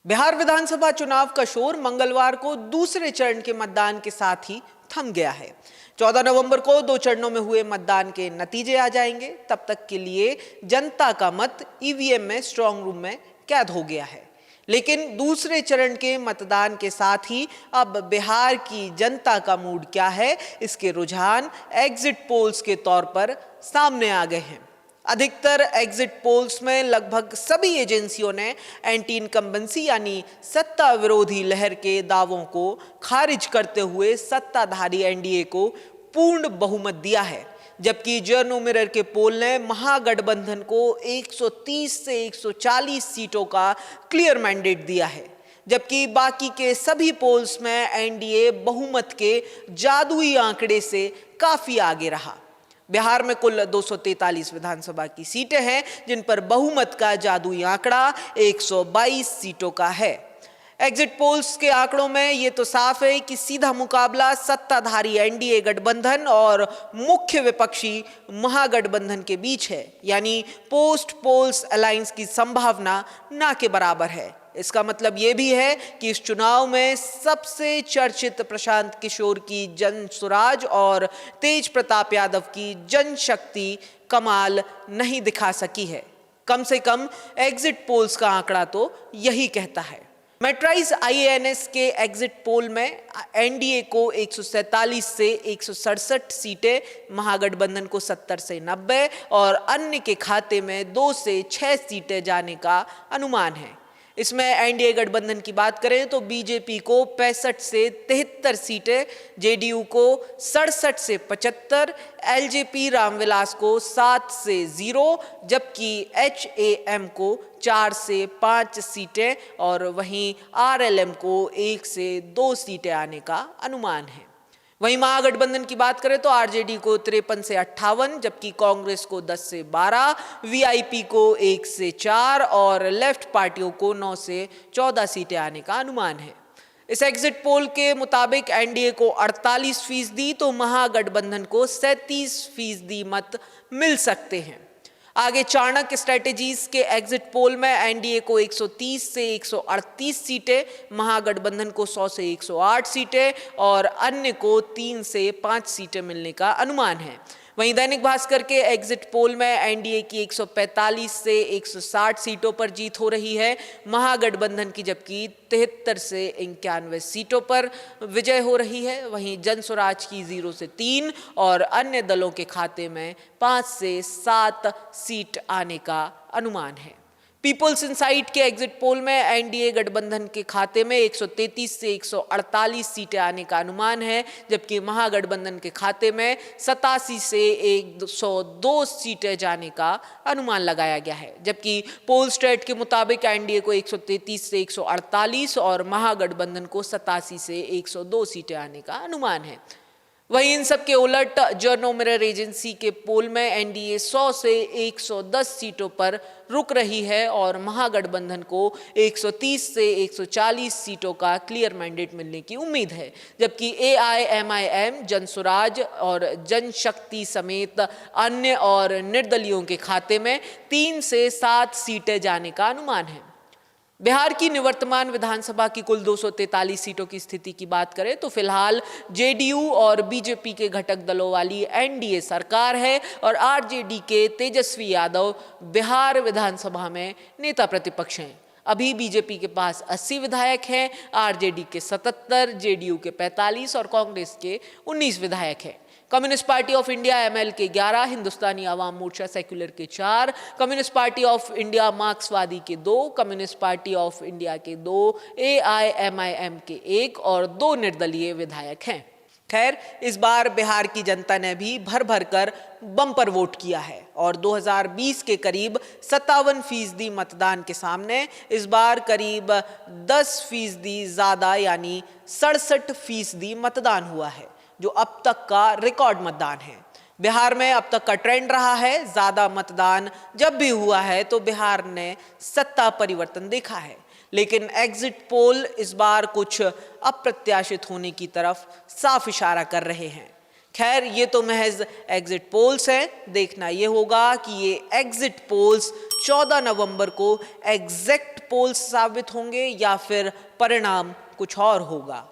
बिहार विधानसभा चुनाव का शोर मंगलवार को दूसरे चरण के मतदान के साथ ही थम गया है। 14 नवंबर को 2 चरणों में हुए मतदान के नतीजे आ जाएंगे। तब तक के लिए जनता का मत ईवीएम में स्ट्रांग रूम में कैद हो गया है। लेकिन दूसरे चरण के मतदान के साथ ही अब बिहार की जनता का मूड क्या है, इसके रुझान एग्जिट पोल्स के तौर पर सामने आ गए हैं। अधिकतर एग्जिट पोल्स में लगभग सभी एजेंसियों ने एंटी इनकम्बेंसी यानी सत्ता विरोधी लहर के दावों को खारिज करते हुए सत्ताधारी एनडीए को पूर्ण बहुमत दिया है, जबकि जर्नो मिरर के पोल ने महागठबंधन को 130 से 140 सीटों का क्लियर मैंडेट दिया है, जबकि बाकी के सभी पोल्स में एनडीए बहुमत के जादुई आंकड़े से काफी आगे रहा। बिहार में कुल 243 विधानसभा की सीटें हैं, जिन पर बहुमत का जादुई आंकड़ा 122 सीटों का है। एग्जिट पोल्स के आंकड़ों में यह तो साफ है कि सीधा मुकाबला सत्ताधारी एनडीए गठबंधन और मुख्य विपक्षी महागठबंधन के बीच है, यानी पोस्ट पोल्स अलायंस की संभावना ना के बराबर है। इसका मतलब यह भी है कि इस चुनाव में सबसे चर्चित प्रशांत किशोर की जन सुराज और तेज प्रताप यादव की जनशक्ति कमाल नहीं दिखा सकी है। कम से कम एग्जिट पोल्स का आंकड़ा तो यही कहता है। मेट्राइज आईएएनएस के एग्जिट पोल में एनडीए को 147 से 167 सीटें, महागठबंधन को 70 से 90 और अन्य के खाते में 2 से 6 सीटें जाने का अनुमान है। इसमें एनडीए गठबंधन की बात करें तो बीजेपी को 65 से 73 सीटें, जेडीयू को 67 से 75, एलजेपी रामविलास को 7 से 0, जबकि एचएएम को 4 से 5 सीटें और वहीं आरएलएम को 1 से 2 सीटें आने का अनुमान है। वहीं महागठबंधन की बात करें तो आरजेडी को 53 से 58, जबकि कांग्रेस को 10 से 12, वीआईपी को 1 से 4 और लेफ्ट पार्टियों को 9 से 14 सीटें आने का अनुमान है। इस एग्जिट पोल के मुताबिक एनडीए को 48% तो महागठबंधन को 37% मत मिल सकते हैं। आगे चाणक्य स्ट्रेटेजीज के एग्जिट पोल में एनडीए को 130 से 138 सीटें, महागठबंधन को 100 से 108 सीटें और अन्य को 3 से 5 सीटें मिलने का अनुमान है। वहीं दैनिक भास्कर के एग्जिट पोल में एनडीए की 145 से 160 सीटों पर जीत हो रही है, महागठबंधन की जबकि 73 से 91 सीटों पर विजय हो रही है। वहीं जनसुराज की 0 से 3 और अन्य दलों के खाते में 5 से 7 सीट आने का अनुमान है। पीपल्स इनसाइट के एग्जिट पोल में एनडीए गठबंधन के खाते में 133 से 148 सीटें आने का अनुमान है, जबकि महागठबंधन के खाते में 87 से 102 सीटें जाने का अनुमान लगाया गया है। जबकि पोलस्टेट के मुताबिक एनडीए को 133 से 148 और महागठबंधन को 87 से 102 सीटें आने का अनुमान है। वहीं इन सब के उलट जर्नो मिरर एजेंसी के पोल में एनडीए 100 से 110 सीटों पर रुक रही है और महागठबंधन को 130 से 140 सीटों का क्लियर मैंडेट मिलने की उम्मीद है, जबकि एआईएमआईएम, जनसुराज और जनशक्ति समेत अन्य और निर्दलियों के खाते में 3 से 7 सीटें जाने का अनुमान है। बिहार की निवर्तमान विधानसभा की कुल 243 सीटों की स्थिति की बात करें तो फिलहाल जेडीयू और बीजेपी के घटक दलों वाली एनडीए सरकार है और आरजेडी के तेजस्वी यादव बिहार विधानसभा में नेता प्रतिपक्ष हैं। अभी बीजेपी के पास 80 विधायक हैं, आरजेडी के 77, जेडीयू के 45 और कांग्रेस के 19 विधायक हैं। Communist party of India ML के 11, हिंदुस्तानी आवाम मोर्चा सेक्युलर के 4, कम्युनिस्ट पार्टी ऑफ इंडिया मार्क्सवादी के 2, कम्युनिस्ट पार्टी ऑफ इंडिया के 2, एआईएमआईएम के 1 और 2 निर्दलीय विधायक हैं। खैर, इस बार बिहार की जनता ने भी भर भर कर बम्पर वोट किया है और 2020 के करीब 57% मतदान के सामने इस बार करीब 10% ज्यादा यानी 67% मतदान हुआ है, जो अब तक का रिकॉर्ड मतदान है। बिहार में अब तक का ट्रेंड रहा है, ज्यादा मतदान जब भी हुआ है तो बिहार ने सत्ता परिवर्तन देखा है, लेकिन एग्जिट पोल इस बार कुछ अप्रत्याशित होने की तरफ साफ इशारा कर रहे हैं। खैर, ये तो महज एग्जिट पोल्स हैं, देखना ये होगा कि ये एग्जिट पोल्स 14 नवंबर को एग्जैक्ट पोल्स साबित होंगे या फिर परिणाम कुछ और होगा।